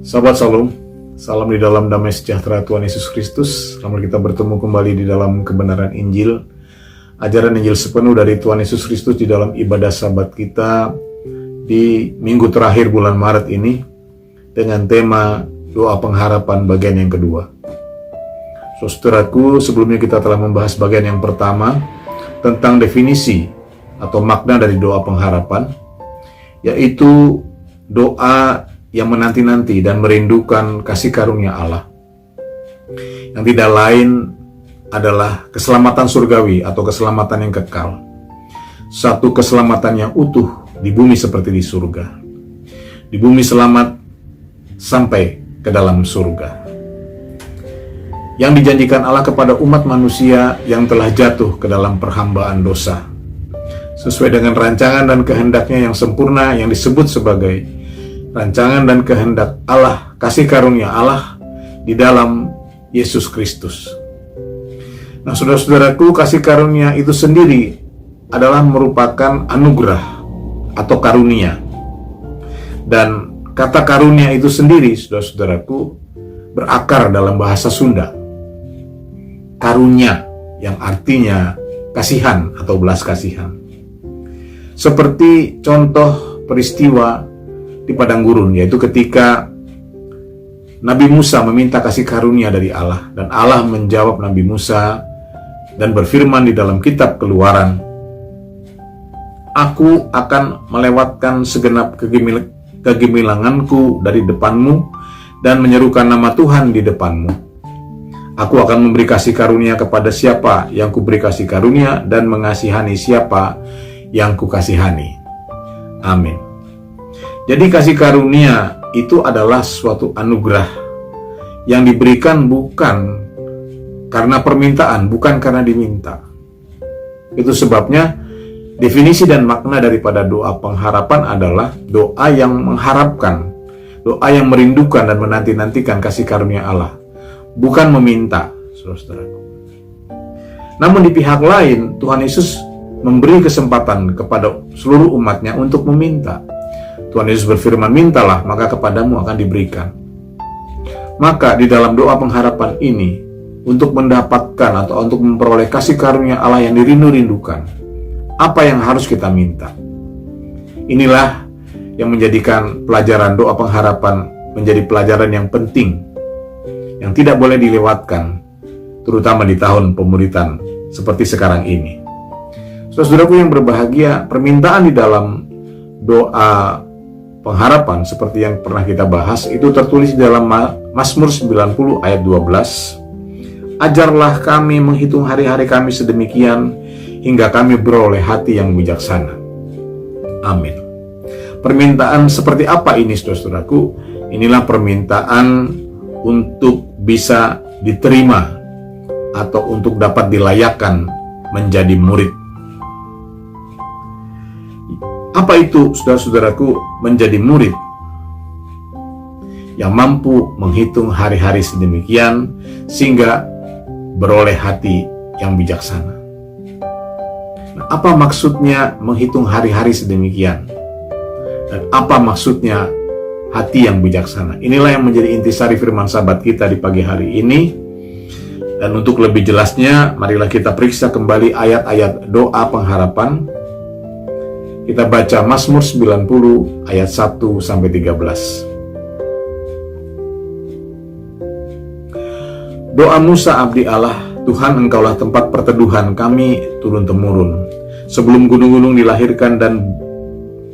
Sahabat Shalom, salam di dalam damai sejahtera Tuhan Yesus Kristus. Selamat kita bertemu kembali di dalam kebenaran Injil, ajaran Injil sepenuh dari Tuhan Yesus Kristus di dalam ibadah Sabat kita di minggu terakhir bulan Maret ini dengan tema doa pengharapan bagian yang kedua. Saudaraku, sebelumnya kita telah membahas bagian yang pertama tentang definisi atau makna dari doa pengharapan, yaitu doa yang menanti-nanti dan merindukan kasih karunia Allah, yang tidak lain adalah keselamatan surgawi atau keselamatan yang kekal, satu keselamatan yang utuh di bumi seperti di surga. Di bumi selamat sampai ke dalam surga, yang dijanjikan Allah kepada umat manusia yang telah jatuh ke dalam perhambaan dosa, sesuai dengan rancangan dan kehendaknya yang sempurna, yang disebut sebagai rancangan dan kehendak Allah, kasih karunia Allah di dalam Yesus Kristus. Nah, saudara-saudaraku, kasih karunia itu sendiri adalah merupakan anugerah atau karunia. Dan kata karunia itu sendiri, saudara-saudaraku, berakar dalam bahasa Sunda. Karunia, yang artinya kasihan atau belas kasihan. Seperti contoh peristiwa di padang gurun, yaitu ketika Nabi Musa meminta kasih karunia dari Allah, dan Allah menjawab Nabi Musa dan berfirman di dalam kitab Keluaran, "Aku akan melewatkan segenap kegemilanganku dari depanmu dan menyerukan nama Tuhan di depanmu. Aku akan memberi kasih karunia kepada siapa yang kuberi kasih karunia dan mengasihani siapa yang kukasihani." Amin. Jadi kasih karunia itu adalah suatu anugerah yang diberikan bukan karena permintaan, bukan karena diminta. Itu sebabnya definisi dan makna daripada doa pengharapan adalah doa yang mengharapkan, doa yang merindukan dan menanti-nantikan kasih karunia Allah, bukan meminta, saudara-saudaraku. Namun di pihak lain, Tuhan Yesus memberi kesempatan kepada seluruh umatnya untuk meminta. Tuhan Yesus berfirman, "Mintalah, maka kepadamu akan diberikan." Maka di dalam doa pengharapan ini, untuk mendapatkan atau untuk memperoleh kasih karunia Allah yang dirindu-rindukan, apa yang harus kita minta? Inilah yang menjadikan pelajaran doa pengharapan menjadi pelajaran yang penting, yang tidak boleh dilewatkan, terutama di tahun pemuritan seperti sekarang ini. Saudaraku yang berbahagia, permintaan di dalam doa pengharapan seperti yang pernah kita bahas itu tertulis di dalam Mazmur 90 ayat 12. "Ajarlah kami menghitung hari-hari kami sedemikian hingga kami beroleh hati yang bijaksana." Amin. Permintaan seperti apa ini, saudara-saudaraku? Inilah permintaan untuk bisa diterima atau untuk dapat dilayakkan menjadi murid. Apa itu, saudara-saudaraku, menjadi murid? Yang mampu menghitung hari-hari sedemikian sehingga beroleh hati yang bijaksana. Nah, apa maksudnya menghitung hari-hari sedemikian? Dan apa maksudnya hati yang bijaksana? Inilah yang menjadi intisari firman Sabat kita di pagi hari ini. Dan untuk lebih jelasnya, marilah kita periksa kembali ayat-ayat doa pengharapan. Kita baca Mazmur 90 ayat 1 sampai 13. Doa Musa abdi Allah, "Tuhan, Engkaulah tempat perteduhan kami turun-temurun. Sebelum gunung-gunung dilahirkan dan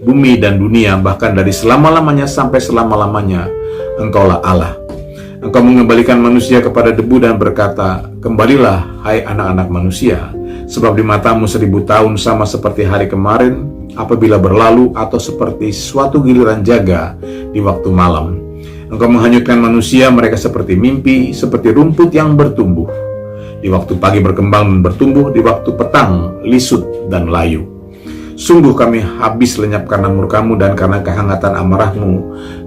bumi dan dunia, bahkan dari selama-lamanya sampai selama-lamanya, Engkaulah Allah. Engkau mengembalikan manusia kepada debu dan berkata, kembalilah, hai anak-anak manusia, sebab di matamu 1000 tahun sama seperti hari kemarin, apabila berlalu, atau seperti suatu giliran jaga di waktu malam. Engkau menghanyutkan manusia, mereka seperti mimpi, seperti rumput yang bertumbuh. Di waktu pagi berkembang dan bertumbuh, di waktu petang lisut dan layu. Sungguh kami habis lenyap karena murkamu dan karena kehangatan amarahmu,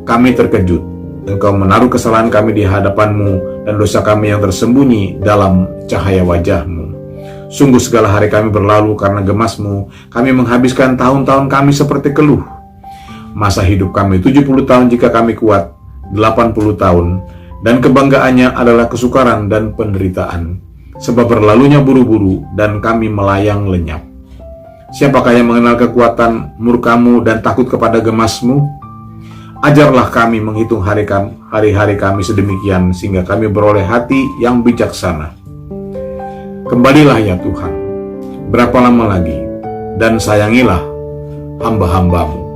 kami terkejut. Engkau menaruh kesalahan kami di hadapanmu dan dosa kami yang tersembunyi dalam cahaya wajahmu. Sungguh segala hari kami berlalu karena gemasmu, kami menghabiskan tahun-tahun kami seperti keluh. Masa hidup kami 70 tahun jika kami kuat, 80 tahun, dan kebanggaannya adalah kesukaran dan penderitaan, sebab berlalunya buru-buru dan kami melayang lenyap. Siapakah yang mengenal kekuatan murkamu dan takut kepada gemasmu? Ajarlah kami menghitung hari-hari kami sedemikian, sehingga kami beroleh hati yang bijaksana. Kembalilah ya Tuhan, berapa lama lagi, dan sayangilah hamba-hambamu.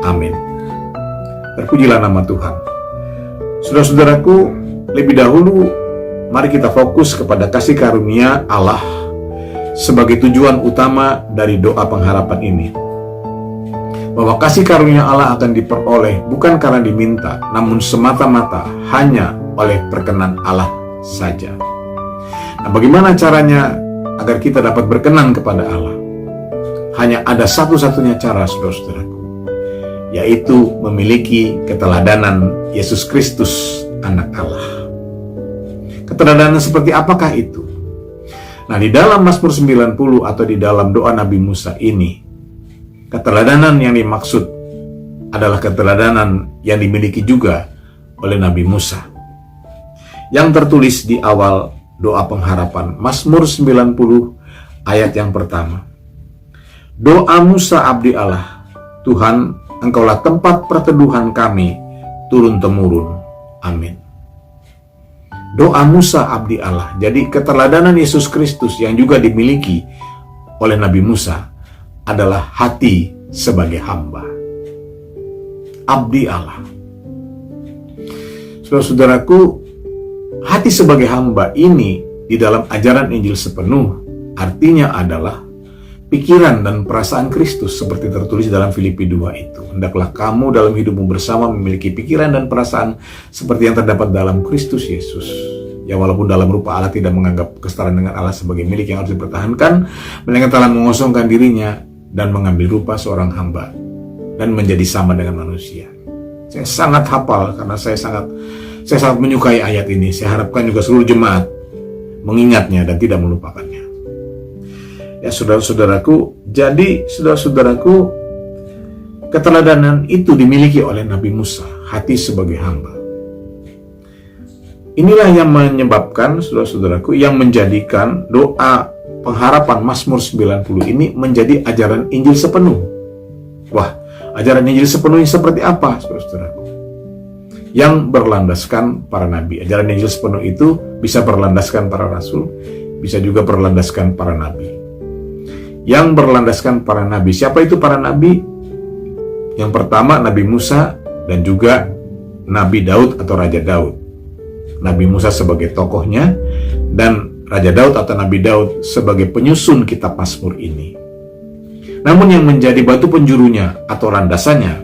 Amin. Terpujilah nama Tuhan. Saudara-saudaraku, lebih dahulu mari kita fokus kepada kasih karunia Allah sebagai tujuan utama dari doa pengharapan ini. Bahwa kasih karunia Allah akan diperoleh bukan karena diminta, namun semata-mata hanya oleh perkenan Allah saja. Nah, bagaimana caranya agar kita dapat berkenan kepada Allah? Hanya ada satu-satunya cara, saudara-saudaraku, yaitu memiliki keteladanan Yesus Kristus, anak Allah. Keteladanan seperti apakah itu? Nah, di dalam Mazmur 90 atau di dalam doa Nabi Musa ini, keteladanan yang dimaksud adalah keteladanan yang dimiliki juga oleh Nabi Musa, yang tertulis di awal doa pengharapan Mazmur 90 ayat yang pertama. Doa Musa abdi Allah, Tuhan, Engkaulah tempat perteduhan kami turun-temurun. Amin. Doa Musa abdi Allah. Jadi keteladanan Yesus Kristus yang juga dimiliki oleh Nabi Musa adalah hati sebagai hamba. Abdi Allah. Saudara-saudaraku, hati sebagai hamba ini di dalam ajaran Injil sepenuh artinya adalah pikiran dan perasaan Kristus seperti tertulis dalam Filipi 2 itu. Hendaklah kamu dalam hidupmu bersama memiliki pikiran dan perasaan seperti yang terdapat dalam Kristus Yesus. Ya, walaupun dalam rupa Allah tidak menganggap kesetaraan dengan Allah sebagai milik yang harus dipertahankan, melainkan telah mengosongkan dirinya dan mengambil rupa seorang hamba dan menjadi sama dengan manusia. Saya sangat hafal karena saya sangat menyukai ayat ini. Saya harapkan juga seluruh jemaat mengingatnya dan tidak melupakannya. Ya, saudara-saudaraku, jadi saudara-saudaraku, keteladanan itu dimiliki oleh Nabi Musa, hati sebagai hamba. Inilah yang menyebabkan, saudara-saudaraku, yang menjadikan doa pengharapan Mazmur 90 ini menjadi ajaran Injil sepenuh. Wah, ajaran Injil sepenuhnya seperti apa, saudara-saudaraku? Yang berlandaskan para nabi. Ajaran Injil sepenuh itu bisa berlandaskan para rasul, bisa juga berlandaskan para nabi. Yang berlandaskan para nabi. Siapa itu para nabi? Yang pertama Nabi Musa dan juga Nabi Daud atau Raja Daud. Nabi Musa sebagai tokohnya dan Raja Daud atau Nabi Daud sebagai penyusun kitab Mazmur ini. Namun yang menjadi batu penjurunya atau landasannya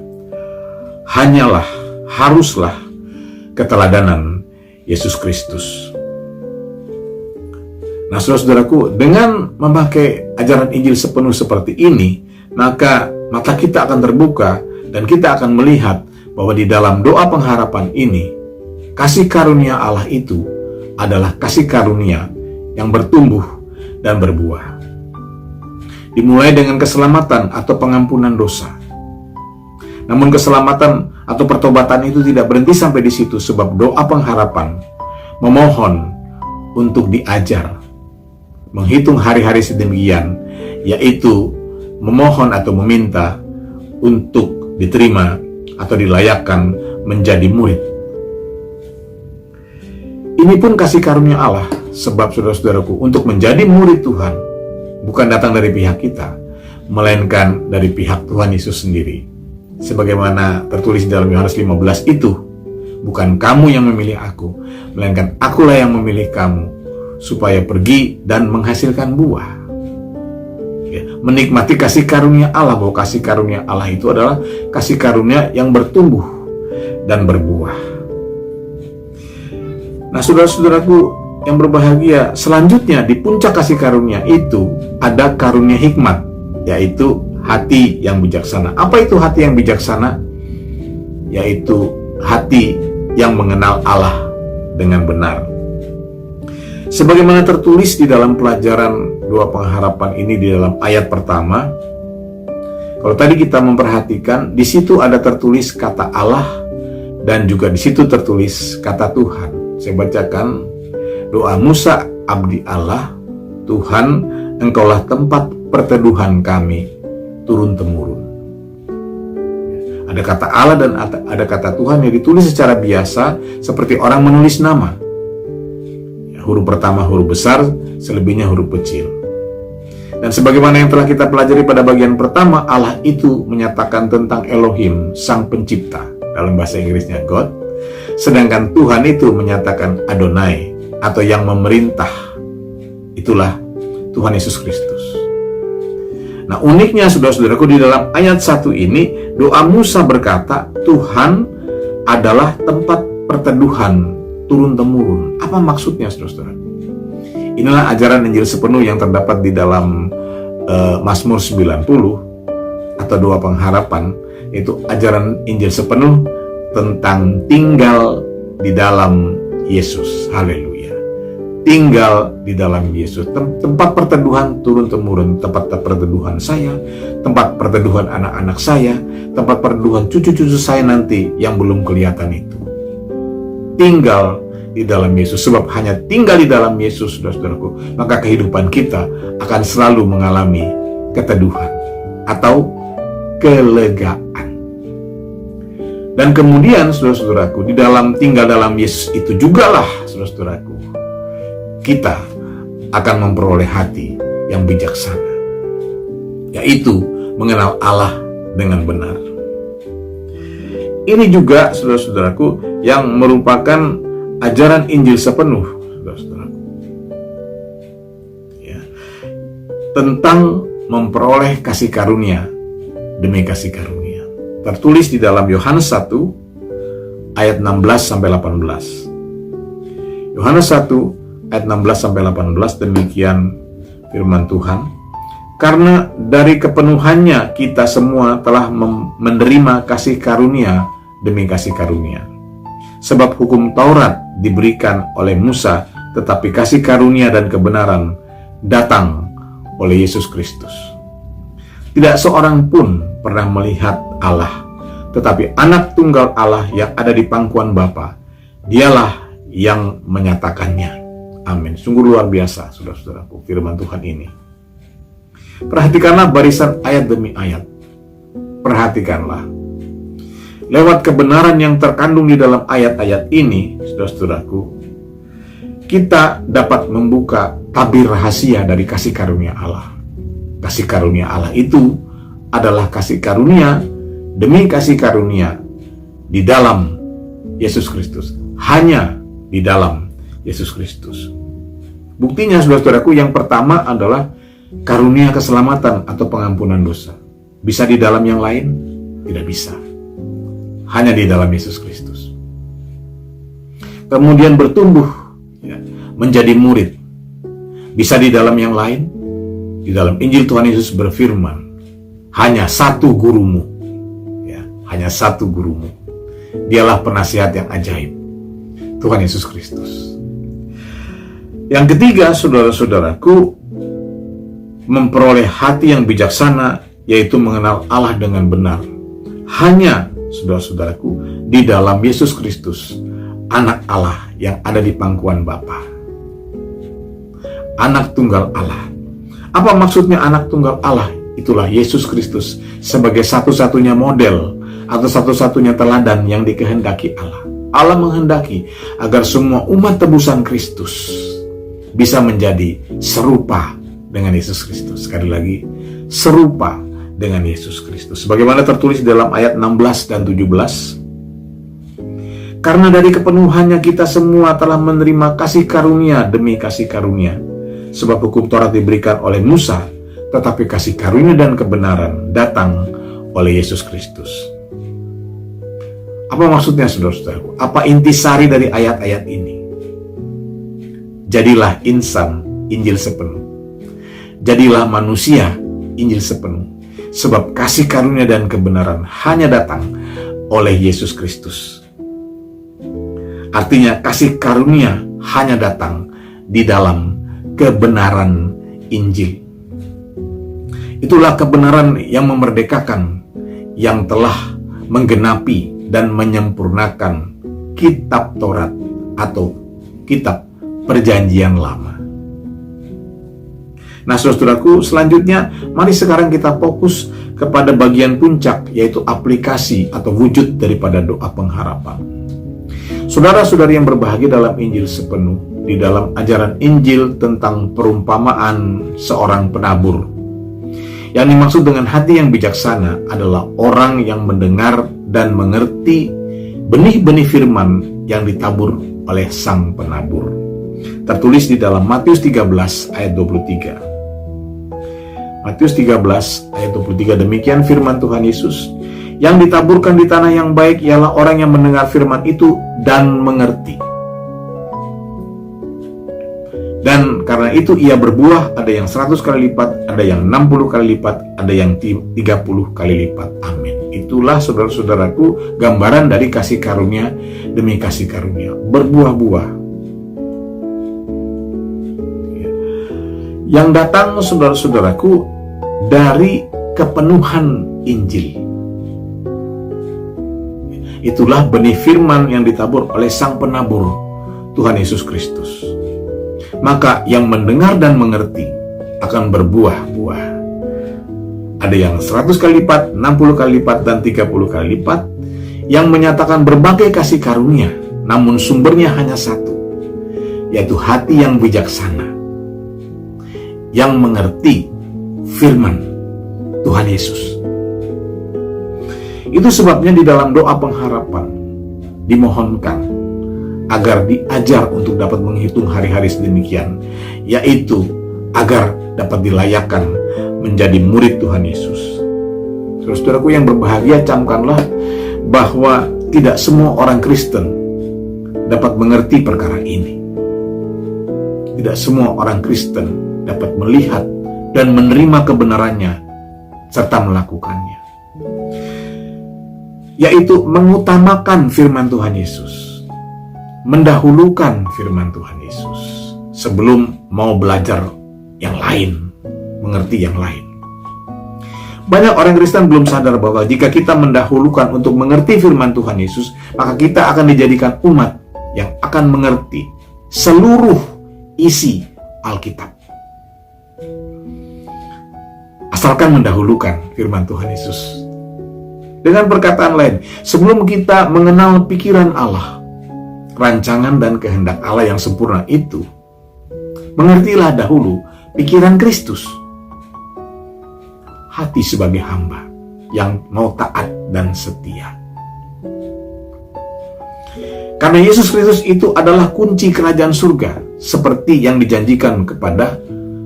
haruslah keteladanan Yesus Kristus. Nah, saudara-saudaraku, dengan memakai ajaran Injil sepenuh seperti ini, maka mata kita akan terbuka dan kita akan melihat bahwa di dalam doa pengharapan ini, kasih karunia Allah itu adalah kasih karunia yang bertumbuh dan berbuah. Dimulai dengan keselamatan atau pengampunan dosa. Namun keselamatan atau pertobatan itu tidak berhenti sampai di situ, sebab doa pengharapan memohon untuk diajar menghitung hari-hari sedemikian, yaitu memohon atau meminta untuk diterima atau dilayakkan menjadi murid. Ini pun kasih karunia Allah, sebab saudara-saudaraku, untuk menjadi murid Tuhan bukan datang dari pihak kita, melainkan dari pihak Tuhan Yesus sendiri. Sebagaimana tertulis dalam Yohanes 15 itu, bukan kamu yang memilih aku, melainkan akulah yang memilih kamu, supaya pergi dan menghasilkan buah. Ya, menikmati kasih karunia Allah, bahwa kasih karunia Allah itu adalah kasih karunia yang bertumbuh dan berbuah. Nah, saudara-saudaraku yang berbahagia, selanjutnya di puncak kasih karunia itu ada karunia hikmat, yaitu hati yang bijaksana. Apa itu hati yang bijaksana? Yaitu hati yang mengenal Allah dengan benar. Sebagaimana tertulis di dalam pelajaran doa pengharapan ini di dalam ayat pertama, kalau tadi kita memperhatikan, di situ ada tertulis kata Allah Dan juga di situ tertulis kata Tuhan. Saya bacakan doa Musa, abdi Allah, Tuhan, Engkaulah tempat perteduhan kami turun-temurun. Ada kata Allah dan ada kata Tuhan yang ditulis secara biasa seperti orang menulis nama. Huruf pertama huruf besar, selebihnya huruf kecil. Dan sebagaimana yang telah kita pelajari pada bagian pertama, Allah itu menyatakan tentang Elohim, Sang Pencipta, dalam bahasa Inggrisnya God. Sedangkan Tuhan itu menyatakan Adonai, atau yang memerintah. Itulah Tuhan Yesus Kristus. Nah, uniknya saudara-saudaraku, di dalam ayat 1 ini doa Musa berkata Tuhan adalah tempat perteduhan turun-temurun. Apa maksudnya saudara-saudara? Inilah ajaran Injil sepenuh yang terdapat di dalam Mazmur 90 atau doa pengharapan, yaitu ajaran Injil sepenuh tentang tinggal di dalam Yesus. Haleluya. Tinggal di dalam Yesus, tempat perteduhan turun-temurun, tempat perteduhan saya, tempat perteduhan anak-anak saya, tempat perteduhan cucu-cucu saya nanti yang belum kelihatan itu. Tinggal di dalam Yesus, sebab hanya tinggal di dalam Yesus, saudara-saudaraku, maka kehidupan kita akan selalu mengalami keteduhan atau kelegaan. Dan kemudian, saudara-saudaraku, di dalam tinggal dalam Yesus itu jugalah, saudara-saudaraku, kita akan memperoleh hati yang bijaksana, yaitu mengenal Allah dengan benar. Ini juga, saudara-saudaraku, yang merupakan ajaran Injil sepenuh, saudara-saudaraku, ya, tentang memperoleh kasih karunia demi kasih karunia. Tertulis di dalam Yohanes 1 ayat 16-18. Yohanes 1 ayat 16-18, demikian firman Tuhan. Karena dari kepenuhannya kita semua telah menerima kasih karunia demi kasih karunia. Sebab hukum Taurat diberikan oleh Musa, tetapi kasih karunia dan kebenaran datang oleh Yesus Kristus. Tidak seorang pun pernah melihat Allah, tetapi anak tunggal Allah yang ada di pangkuan Bapa, dialah yang menyatakannya. Amin. Sungguh luar biasa, saudara-saudaraku, firman Tuhan ini. Perhatikanlah barisan ayat demi ayat. Perhatikanlah. Lewat kebenaran yang terkandung di dalam ayat-ayat ini, saudara-saudaraku, kita dapat membuka tabir rahasia dari kasih karunia Allah. Kasih karunia Allah itu adalah kasih karunia demi kasih karunia di dalam Yesus Kristus. Hanya di dalam Yesus Kristus. Buktinya, saudara-saudaraku, yang pertama adalah karunia keselamatan atau pengampunan dosa. Bisa di dalam yang lain? Tidak bisa. Hanya di dalam Yesus Kristus. Kemudian bertumbuh, ya, menjadi murid. Bisa di dalam yang lain? Di dalam Injil Tuhan Yesus berfirman, hanya satu gurumu. Ya, hanya satu gurumu. Dialah penasihat yang ajaib, Tuhan Yesus Kristus. Yang ketiga, saudara-saudaraku, memperoleh hati yang bijaksana, yaitu mengenal Allah dengan benar. Hanya, saudara-saudaraku, di dalam Yesus Kristus, anak Allah yang ada di pangkuan Bapa. Anak tunggal Allah. Apa maksudnya anak tunggal Allah? Itulah Yesus Kristus sebagai satu-satunya model atau satu-satunya teladan yang dikehendaki Allah. Allah menghendaki agar semua umat tebusan Kristus bisa menjadi serupa dengan Yesus Kristus. Sekali lagi, serupa dengan Yesus Kristus. Sebagaimana tertulis dalam ayat 16 dan 17. Karena dari kepenuhannya kita semua telah menerima kasih karunia demi kasih karunia. Sebab hukum Taurat diberikan oleh Musa, tetapi kasih karunia dan kebenaran datang oleh Yesus Kristus. Apa maksudnya, saudara-saudaraku? Apa intisari dari ayat-ayat ini? Jadilah insan Injil sepenuh. Jadilah manusia Injil sepenuh. Sebab kasih karunia dan kebenaran hanya datang oleh Yesus Kristus. Artinya kasih karunia hanya datang di dalam kebenaran Injil. Itulah kebenaran yang memerdekakan, yang telah menggenapi dan menyempurnakan kitab Taurat atau kitab Perjanjian Lama. Nah, saudaraku, selanjutnya mari sekarang kita fokus kepada bagian puncak, yaitu aplikasi atau wujud daripada doa pengharapan. Saudara-saudari yang berbahagia dalam Injil sepenuh, di dalam ajaran Injil tentang perumpamaan seorang penabur, yang dimaksud dengan hati yang bijaksana adalah orang yang mendengar dan mengerti benih-benih firman yang ditabur oleh sang penabur. Tertulis di dalam Matius 13 ayat 23. Matius 13 ayat 23, demikian firman Tuhan Yesus. Yang ditaburkan di tanah yang baik ialah orang yang mendengar firman itu dan mengerti. Dan karena itu ia berbuah, ada yang 100 kali lipat, ada yang 60 kali lipat, ada yang 30 kali lipat. Amin. Itulah saudara-saudaraku gambaran dari kasih karunia demi kasih karunia. Berbuah-buah. Yang datang saudara-saudaraku dari kepenuhan Injil. Itulah benih firman yang ditabur oleh sang penabur, Tuhan Yesus Kristus. Maka yang mendengar dan mengerti akan berbuah-buah. Ada yang 100 kali lipat, 60 kali lipat, dan 30 kali lipat, yang menyatakan berbagai kasih karunia, namun sumbernya hanya satu, yaitu hati yang bijaksana, yang mengerti firman Tuhan Yesus. Itu sebabnya di dalam doa pengharapan dimohonkan agar diajar untuk dapat menghitung hari-hari sedemikian, yaitu agar dapat dilayakkan menjadi murid Tuhan Yesus. Saudaraku yang berbahagia, camkanlah bahwa tidak semua orang Kristen dapat mengerti perkara ini. Tidak semua orang Kristen dapat melihat dan menerima kebenarannya serta melakukannya, yaitu mengutamakan firman Tuhan Yesus, mendahulukan firman Tuhan Yesus sebelum mau belajar yang lain, mengerti yang lain. Banyak orang Kristen belum sadar bahwa jika kita mendahulukan untuk mengerti firman Tuhan Yesus, maka kita akan dijadikan umat yang akan mengerti seluruh isi Alkitab. Asalkan mendahulukan firman Tuhan Yesus. Dengan perkataan lain, sebelum kita mengenal pikiran Allah, rancangan dan kehendak Allah yang sempurna itu, mengertilah dahulu pikiran Kristus. Hati sebagai hamba yang mau taat dan setia. Karena Yesus Kristus itu adalah kunci kerajaan surga, seperti yang dijanjikan kepada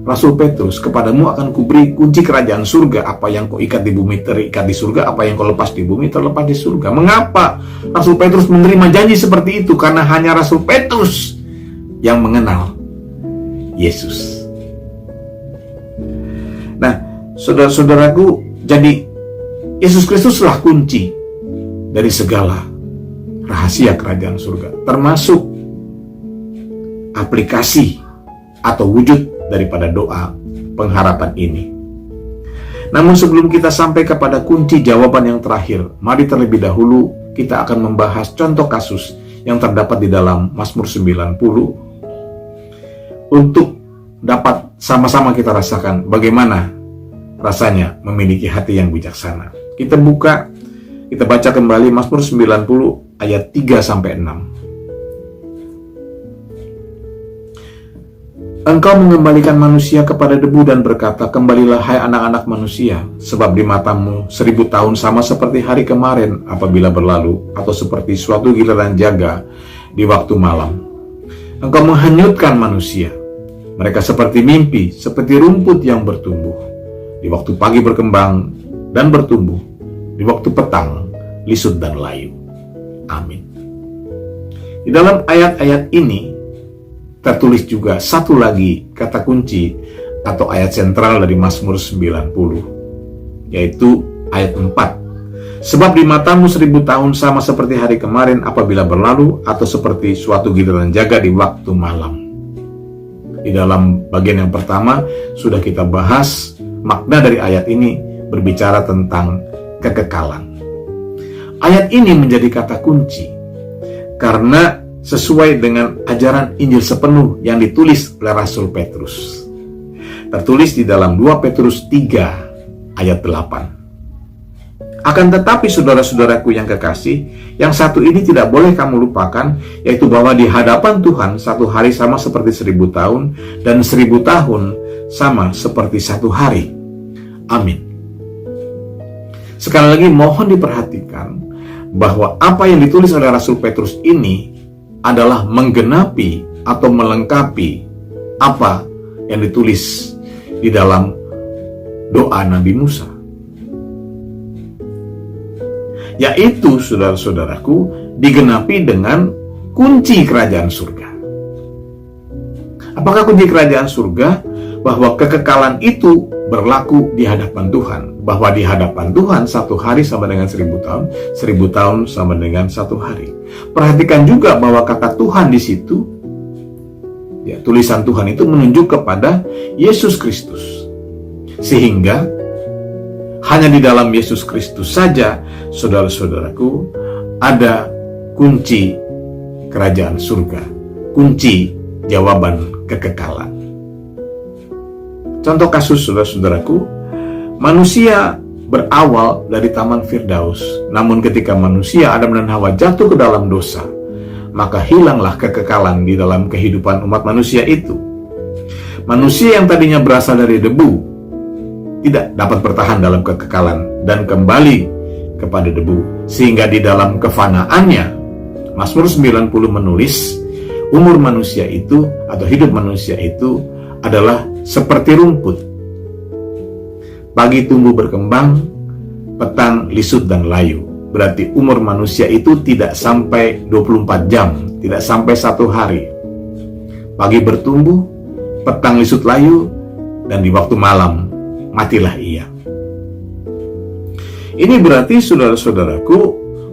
Rasul Petrus, kepadamu akan kuberi kunci kerajaan surga, apa yang kau ikat di bumi terikat di surga, apa yang kau lepas di bumi terlepas di surga. Mengapa Rasul Petrus menerima janji seperti itu? Karena hanya Rasul Petrus yang mengenal Yesus. Nah, saudara-saudaraku, jadi Yesus Kristuslah kunci dari segala rahasia kerajaan surga, termasuk aplikasi atau wujud daripada doa pengharapan ini. Namun sebelum kita sampai kepada kunci jawaban yang terakhir, mari terlebih dahulu kita akan membahas contoh kasus yang terdapat di dalam Mazmur 90 untuk dapat sama-sama kita rasakan bagaimana rasanya memiliki hati yang bijaksana. Kita baca kembali Mazmur 90 ayat 3-6. Engkau mengembalikan manusia kepada debu dan berkata, kembalilah hai anak-anak manusia, sebab di matamu 1000 tahun sama seperti hari kemarin apabila berlalu, atau seperti suatu giliran jaga di waktu malam. Engkau menghanyutkan manusia, mereka seperti mimpi, seperti rumput yang bertumbuh. Di waktu pagi berkembang dan bertumbuh, di waktu petang lisut dan layu. Amin. Di dalam ayat-ayat ini tertulis juga satu lagi kata kunci atau ayat sentral dari Mazmur 90, yaitu ayat 4. Sebab di matamu 1000 tahun sama seperti hari kemarin apabila berlalu, atau seperti suatu giliran jaga di waktu malam. Di dalam bagian yang pertama sudah kita bahas makna dari ayat ini berbicara tentang kekekalan. Ayat ini menjadi kata kunci karena sesuai dengan ajaran Injil sepenuh yang ditulis oleh Rasul Petrus. Tertulis di dalam 2 Petrus 3 ayat 8. Akan tetapi saudara-saudaraku yang kekasih, yang satu ini tidak boleh kamu lupakan, yaitu bahwa di hadapan Tuhan satu hari sama seperti 1000 tahun, dan 1000 tahun sama seperti satu hari. Amin. Sekali lagi mohon diperhatikan bahwa apa yang ditulis oleh Rasul Petrus ini adalah menggenapi atau melengkapi apa yang ditulis di dalam doa Nabi Musa. Yaitu, saudara-saudaraku, digenapi dengan kunci kerajaan surga. Apakah kunci kerajaan surga? Bahwa kekekalan itu berlaku di hadapan Tuhan. Bahwa di hadapan Tuhan satu hari sama dengan 1000 tahun, 1000 tahun sama dengan satu hari. Perhatikan juga bahwa kata Tuhan di situ, ya, tulisan Tuhan itu menunjuk kepada Yesus Kristus. Sehingga hanya di dalam Yesus Kristus saja, saudara-saudaraku, ada kunci kerajaan surga, kunci jawaban kekekalan. Contoh kasus, saudara-saudaraku, manusia berawal dari Taman Firdaus. Namun ketika manusia Adam dan Hawa jatuh ke dalam dosa, maka hilanglah kekekalan di dalam kehidupan umat manusia itu. Manusia yang tadinya berasal dari debu tidak dapat bertahan dalam kekekalan dan kembali kepada debu, sehingga di dalam kefanaannya, Mazmur 90 menulis, umur manusia itu atau hidup manusia itu adalah seperti rumput. Pagi tumbuh berkembang, petang lisut dan layu. Berarti umur manusia itu tidak sampai 24 jam, tidak sampai satu hari. Pagi bertumbuh, petang lisut layu, dan di waktu malam matilah ia. Ini berarti, saudara-saudaraku,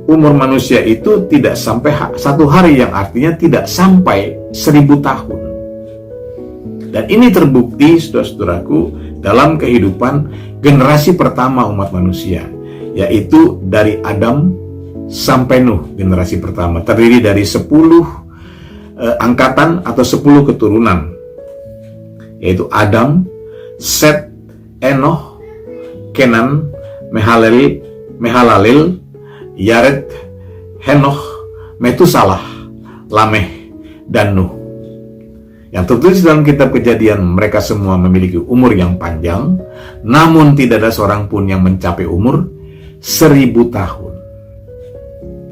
umur manusia itu tidak sampai satu hari, yang artinya tidak sampai 1000 tahun. Dan ini terbukti, saudara-saudaraku, dalam kehidupan generasi pertama umat manusia, yaitu dari Adam sampai Nuh. Generasi pertama terdiri dari 10 angkatan atau 10 keturunan, yaitu Adam, Set, Enoh, Kenan, Mehalalel, Yared, Henoch, Metusalah, Lameh, dan Nuh. Yang tertulis dalam kitab Kejadian, mereka semua memiliki umur yang panjang, namun tidak ada seorang pun yang mencapai umur 1000 tahun.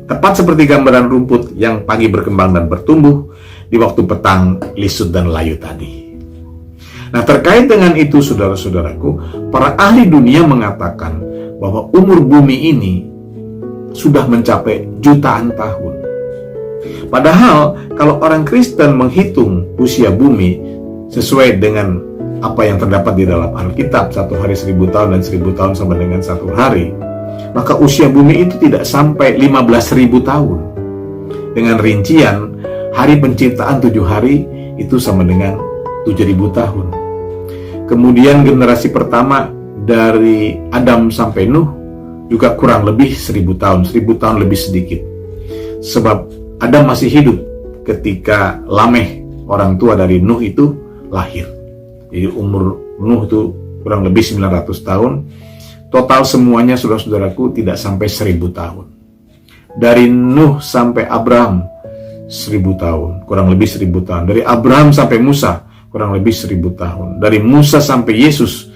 Tepat seperti gambaran rumput yang pagi berkembang dan bertumbuh, di waktu petang lisut dan layu tadi. Nah, terkait dengan itu, saudara-saudaraku, para ahli dunia mengatakan bahwa umur bumi ini sudah mencapai jutaan tahun. Padahal, kalau orang Kristen menghitung usia bumi sesuai dengan apa yang terdapat di dalam Alkitab, satu hari 1000 tahun dan 1000 tahun sama dengan satu hari, maka usia bumi itu tidak sampai 15.000 tahun. Dengan rincian, hari penciptaan 7 hari itu sama dengan 7.000 tahun. Kemudian generasi pertama dari Adam sampai Nuh juga kurang lebih 1000 tahun, 1000 tahun lebih sedikit. Sebab Adam masih hidup ketika Lameh, orang tua dari Nuh, itu lahir. Jadi umur Nuh itu kurang lebih 900 tahun. Total semuanya, saudara-saudaraku, tidak sampai 1000 tahun. Dari Nuh sampai Abraham 1000 tahun, kurang lebih 1000 tahun. Dari Abraham sampai Musa kurang lebih 1000 tahun. Dari Musa sampai Yesus,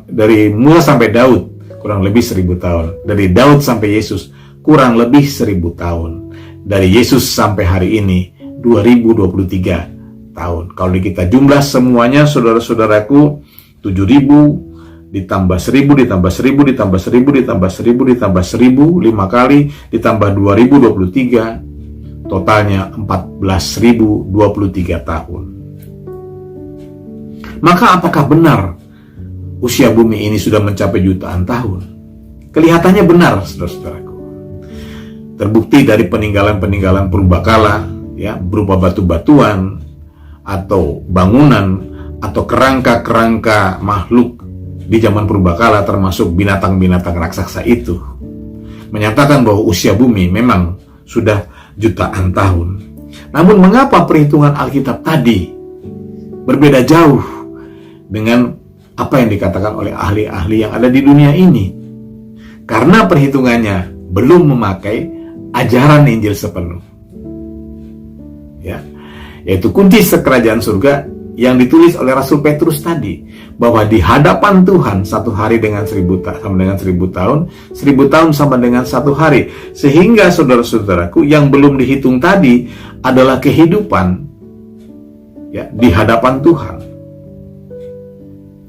dari Musa sampai Daud kurang lebih 1000 tahun. Dari Daud sampai Yesus kurang lebih 1000 tahun. Dari Yesus sampai hari ini 2023 tahun. Kalau kita jumlah semuanya, saudara-saudaraku, 7000 ditambah 1000 ditambah 1000 ditambah 1000 ditambah 1000 ditambah 1000, 5 kali ditambah 2023, totalnya 14.023 tahun. Maka apakah benar usia bumi ini sudah mencapai jutaan tahun? Kelihatannya benar, saudara-saudaraku. Terbukti dari peninggalan-peninggalan purbakala, ya, berupa batu-batuan atau bangunan atau kerangka-kerangka makhluk di zaman purbakala, termasuk binatang-binatang raksasa itu. menyatakan bahwa usia bumi memang sudah jutaan tahun. Namun mengapa perhitungan Alkitab tadi berbeda jauh dengan apa yang dikatakan oleh ahli-ahli yang ada di dunia ini? Karena perhitungannya belum memakai ajaran Injil sepenuh. Ya, yaitu kunci kerajaan surga yang ditulis oleh Rasul Petrus tadi, bahwa di hadapan Tuhan 1 hari dengan 1000 sama dengan 1000 tahun, 1000 tahun sama dengan 1 hari. Sehingga saudara-saudaraku, yang belum dihitung tadi adalah kehidupan ya di hadapan Tuhan.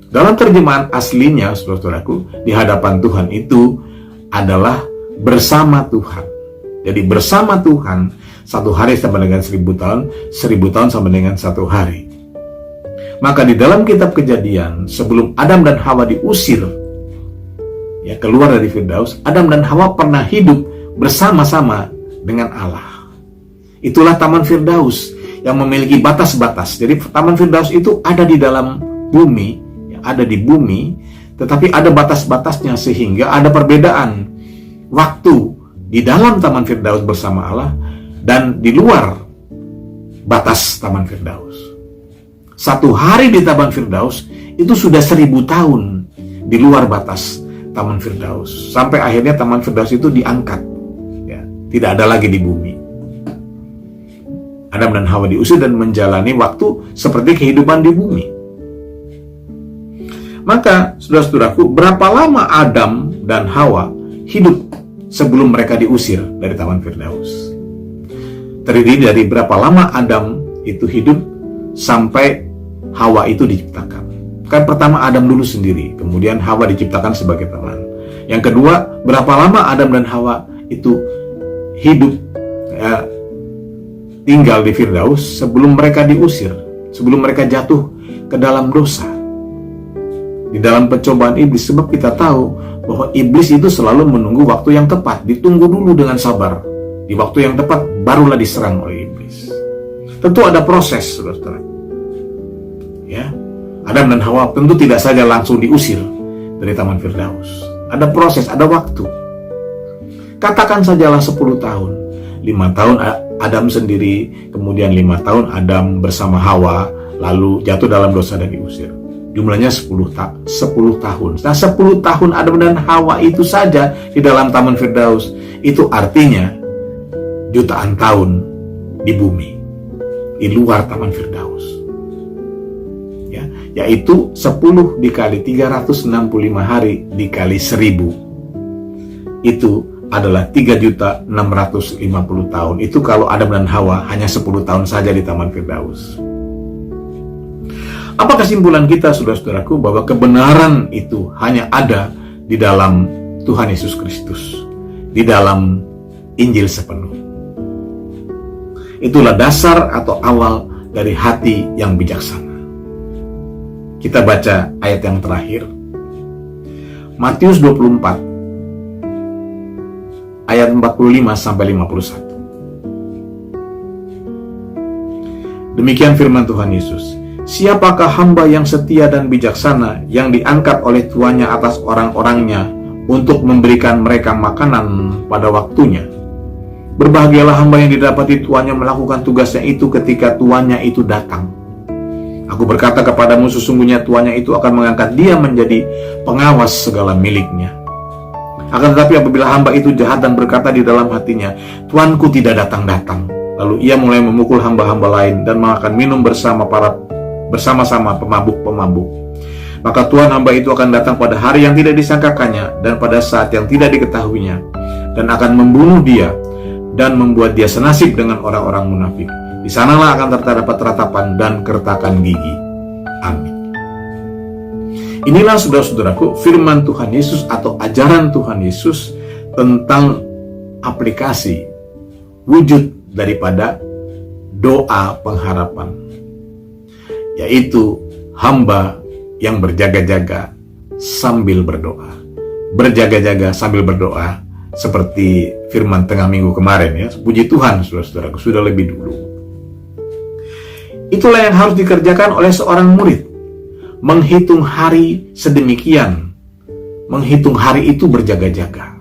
Dalam terjemahan aslinya, saudara-saudaraku, di hadapan Tuhan itu adalah bersama Tuhan. Jadi bersama Tuhan 1 hari sama dengan 1000 tahun, 1000 tahun sama dengan 1 hari. Maka di dalam kitab Kejadian, sebelum Adam dan Hawa diusir ya keluar dari Firdaus, Adam dan Hawa pernah hidup bersama-sama dengan Allah. Itulah Taman Firdaus yang memiliki batas-batas. Jadi Taman Firdaus itu ada di dalam bumi, ya, ada di bumi, tetapi ada batas-batasnya sehingga ada perbedaan waktu di dalam Taman Firdaus bersama Allah dan di luar batas Taman Firdaus. 1 hari di Taman Firdaus itu sudah 1000 tahun di luar batas Taman Firdaus. Sampai akhirnya Taman Firdaus itu diangkat, ya, tidak ada lagi di bumi. Adam dan Hawa diusir dan menjalani waktu seperti kehidupan di bumi. Maka, saudara-saudaraku, berapa lama Adam dan Hawa hidup sebelum mereka diusir dari Taman Firdaus? Terdiri dari berapa lama Adam itu hidup sampai Hawa itu diciptakan. Kan pertama Adam dulu sendiri, kemudian Hawa diciptakan sebagai teman. Yang kedua, berapa lama Adam dan Hawa itu hidup ya, tinggal di Firdaus sebelum mereka diusir, sebelum mereka jatuh ke dalam dosa, di dalam pencobaan iblis. Sebab kita tahu bahwa iblis itu selalu menunggu waktu yang tepat, ditunggu dulu dengan sabar. Di waktu yang tepat barulah diserang oleh iblis. Tentu ada proses, saudara-saudara. Ya, Adam dan Hawa tentu tidak saja langsung diusir dari Taman Firdaus. Ada proses, ada waktu. Katakan sajalah 10 tahun. 5 tahun Adam sendiri, kemudian 5 tahun Adam bersama Hawa, lalu jatuh dalam dosa dan diusir. Jumlahnya 10 tahun. Nah, 10 tahun Adam dan Hawa itu saja di dalam Taman Firdaus. Itu artinya jutaan tahun di bumi, di luar Taman Firdaus. Yaitu 10 dikali 365 hari dikali 1000. Itu adalah 3.650 tahun. Itu kalau Adam dan Hawa hanya 10 tahun saja di Taman Firdaus. Apa kesimpulan kita, saudara-saudaraku, bahwa kebenaran itu hanya ada di dalam Tuhan Yesus Kristus, di dalam Injil sepenuh. Itulah dasar atau awal dari hati yang bijaksana. Kita baca ayat yang terakhir, Matius 24 ayat 45 sampai 51. Demikian firman Tuhan Yesus. Siapakah hamba yang setia dan bijaksana yang diangkat oleh tuannya atas orang-orangnya untuk memberikan mereka makanan pada waktunya? Berbahagialah hamba yang didapati tuannya melakukan tugasnya itu ketika tuannya itu datang. Aku berkata kepadamu, sesungguhnya tuannya itu akan mengangkat dia menjadi pengawas segala miliknya. Akan tetapi apabila hamba itu jahat dan berkata di dalam hatinya, Tuanku tidak datang-datang, lalu ia mulai memukul hamba-hamba lain dan makan minum bersama-sama pemabuk-pemabuk, maka Tuhan hamba itu akan datang pada hari yang tidak disangkakannya dan pada saat yang tidak diketahuinya, dan akan membunuh dia dan membuat dia senasib dengan orang-orang munafik. Di sanalah akan terdapat ratapan dan kertakan gigi. Amin. Inilah, saudara-saudaraku, firman Tuhan Yesus atau ajaran Tuhan Yesus tentang aplikasi wujud daripada doa pengharapan, yaitu hamba yang berjaga-jaga sambil berdoa. Berjaga-jaga sambil berdoa, seperti firman tengah minggu kemarin, ya. Puji Tuhan, saudara-saudaraku, sudah lebih dulu. Itulah yang harus dikerjakan oleh seorang murid. Menghitung hari sedemikian. Menghitung hari itu berjaga-jaga.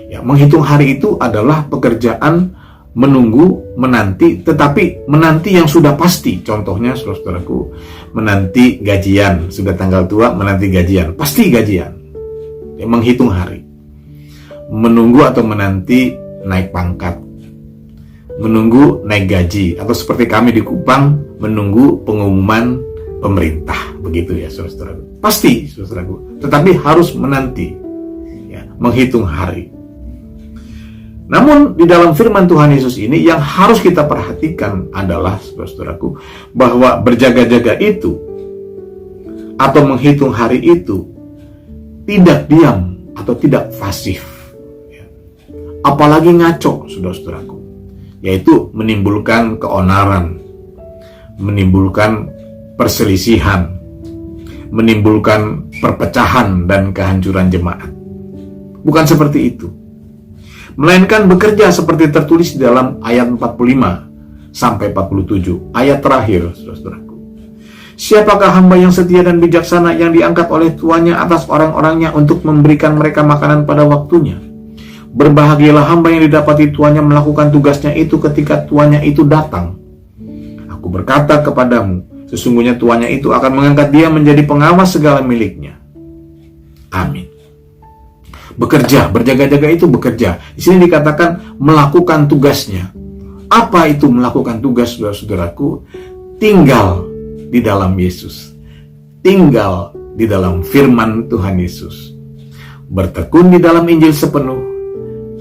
Ya, menghitung hari itu adalah pekerjaan menunggu, menanti, tetapi menanti yang sudah pasti. Contohnya, saudaraku, menanti gajian. Sudah tanggal tua, menanti gajian. Pasti gajian. Ya, menghitung hari. Menunggu atau menanti naik pangkat. Menunggu naik gaji. Atau seperti kami di Kupang, menunggu pengumuman pemerintah. Begitu ya, saudaraku. Pasti, saudaraku. Tetapi harus menanti. Ya, menghitung hari. Namun di dalam firman Tuhan Yesus ini yang harus kita perhatikan adalah, saudaraku, bahwa berjaga-jaga itu atau menghitung hari itu tidak diam atau tidak pasif, ya. Apalagi ngaco, saudaraku, yaitu menimbulkan keonaran, menimbulkan perselisihan, menimbulkan perpecahan dan kehancuran jemaat. Bukan seperti itu. Melainkan bekerja seperti tertulis di dalam ayat 45 sampai 47, ayat terakhir, saudaraku. Siapakah hamba yang setia dan bijaksana yang diangkat oleh tuannya atas orang-orangnya untuk memberikan mereka makanan pada waktunya? Berbahagialah hamba yang didapati tuannya melakukan tugasnya itu ketika tuannya itu datang. Aku berkata kepadamu, sesungguhnya tuannya itu akan mengangkat dia menjadi pengawas segala miliknya. Amin. Bekerja, berjaga-jaga itu bekerja. Di sini dikatakan melakukan tugasnya. Apa itu melakukan tugas, saudaraku? Tinggal di dalam Yesus. Tinggal di dalam firman Tuhan Yesus. Bertekun di dalam Injil sepenuh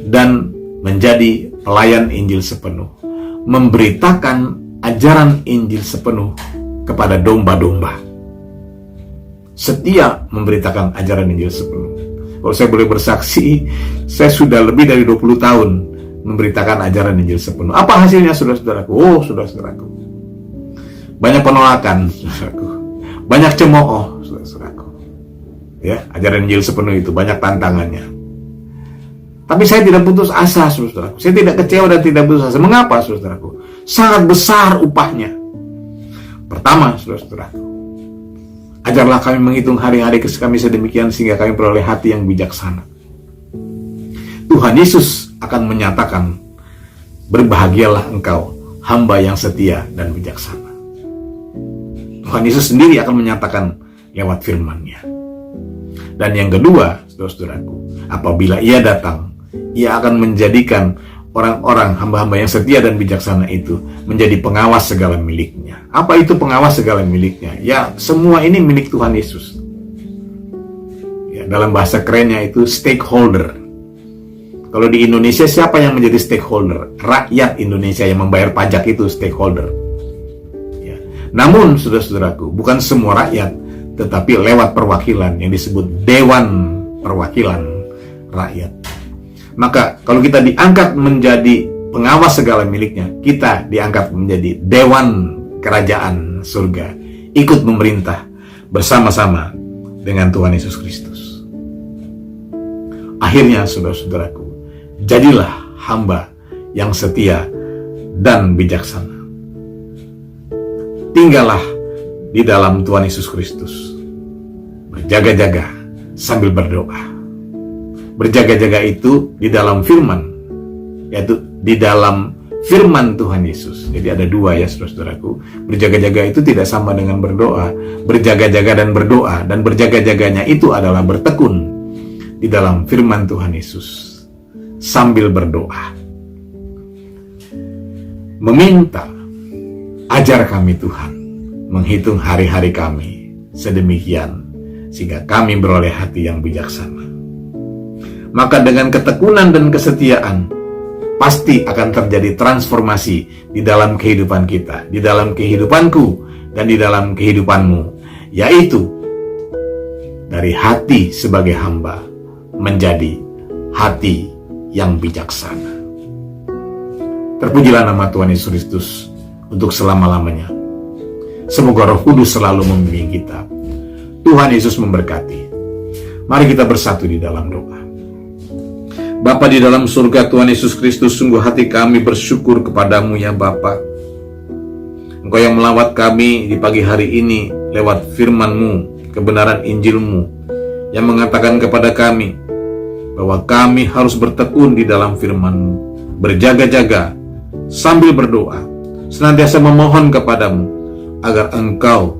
dan menjadi pelayan Injil sepenuh. Memberitakan ajaran Injil sepenuh kepada domba-domba. Setia memberitakan ajaran Injil sepenuh. Kalau saya boleh bersaksi, saya sudah lebih dari 20 tahun memberitakan ajaran Injil sepenuh. Apa hasilnya, saudara-saudaraku? Oh, saudara-saudaraku, banyak penolakan, saudaraku. Banyak cemooh, saudara-saudaraku. Ya, ajaran Injil sepenuh itu banyak tantangannya. Tapi saya tidak putus asa, saudaraku. Saya tidak kecewa dan tidak putus asa. Mengapa, saudaraku? Sangat besar upahnya. Pertama, saudara-saudaraku, ajarlah kami menghitung hari-hari kami sedemikian sehingga kami beroleh hati yang bijaksana. Tuhan Yesus akan menyatakan, berbahagialah engkau, hamba yang setia dan bijaksana. Tuhan Yesus sendiri akan menyatakan lewat firman-Nya. Dan yang kedua, saudara-saudaraku, apabila Ia datang, Ia akan menjadikan orang-orang hamba-hamba yang setia dan bijaksana itu menjadi pengawas segala miliknya. Apa itu pengawas segala miliknya? Ya, semua ini milik Tuhan Yesus. Ya, dalam bahasa kerennya itu stakeholder. Kalau di Indonesia siapa yang menjadi stakeholder? Rakyat Indonesia yang membayar pajak itu stakeholder. Ya. Namun, saudara-saudaraku, bukan semua rakyat, tetapi lewat perwakilan yang disebut Dewan Perwakilan Rakyat. Maka kalau kita diangkat menjadi pengawas segala miliknya, kita diangkat menjadi dewan kerajaan surga, ikut memerintah bersama-sama dengan Tuhan Yesus Kristus. Akhirnya, saudara-saudaraku, jadilah hamba yang setia dan bijaksana. Tinggallah di dalam Tuhan Yesus Kristus. Berjaga-jaga sambil berdoa. Berjaga-jaga itu di dalam firman, yaitu di dalam firman Tuhan Yesus. Jadi ada dua ya, saudara-saudaraku. Berjaga-jaga itu tidak sama dengan berdoa. Berjaga-jaga dan berdoa, dan berjaga-jaganya itu adalah bertekun di dalam firman Tuhan Yesus sambil berdoa. Meminta, ajar kami Tuhan menghitung hari-hari kami sedemikian sehingga kami beroleh hati yang bijaksana. Maka dengan ketekunan dan kesetiaan pasti akan terjadi transformasi di dalam kehidupan kita, di dalam kehidupanku, dan di dalam kehidupanmu, yaitu dari hati sebagai hamba menjadi hati yang bijaksana. Terpujilah nama Tuhan Yesus Kristus untuk selama-lamanya. Semoga Roh Kudus selalu membimbing kita. Tuhan Yesus memberkati. Mari kita bersatu di dalam doa. Bapa di dalam surga, Tuhan Yesus Kristus, sungguh hati kami bersyukur kepadamu ya Bapa. Engkau yang melawat kami di pagi hari ini lewat firman-Mu, kebenaran Injil-Mu, yang mengatakan kepada kami bahwa kami harus bertekun di dalam firman-Mu, berjaga-jaga sambil berdoa, senantiasa memohon kepadamu agar Engkau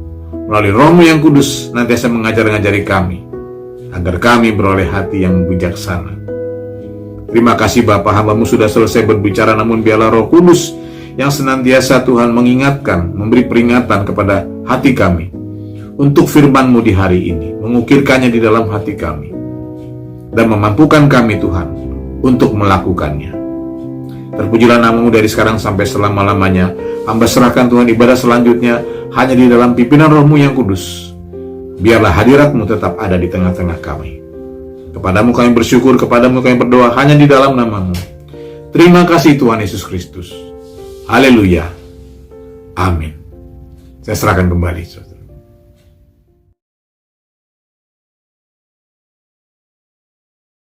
melalui Roh-Mu yang kudus senantiasa ngajari kami, agar kami beroleh hati yang bijaksana. Terima kasih Bapa, hamba-Mu sudah selesai berbicara, namun biarlah Roh Kudus yang senantiasa Tuhan mengingatkan, memberi peringatan kepada hati kami untuk firman-Mu di hari ini, mengukirkannya di dalam hati kami, dan memampukan kami Tuhan untuk melakukannya. Terpujilah nama-Mu dari sekarang sampai selama-lamanya. Hamba serahkan Tuhan ibadah selanjutnya hanya di dalam pimpinan Roh-Mu yang kudus. Biarlah hadirat-Mu tetap ada di tengah-tengah kami. Kepadamu kami bersyukur, kepadamu kami berdoa hanya di dalam nama-Mu. Terima kasih Tuhan Yesus Kristus. Haleluya. Amin. Saya serahkan kembali.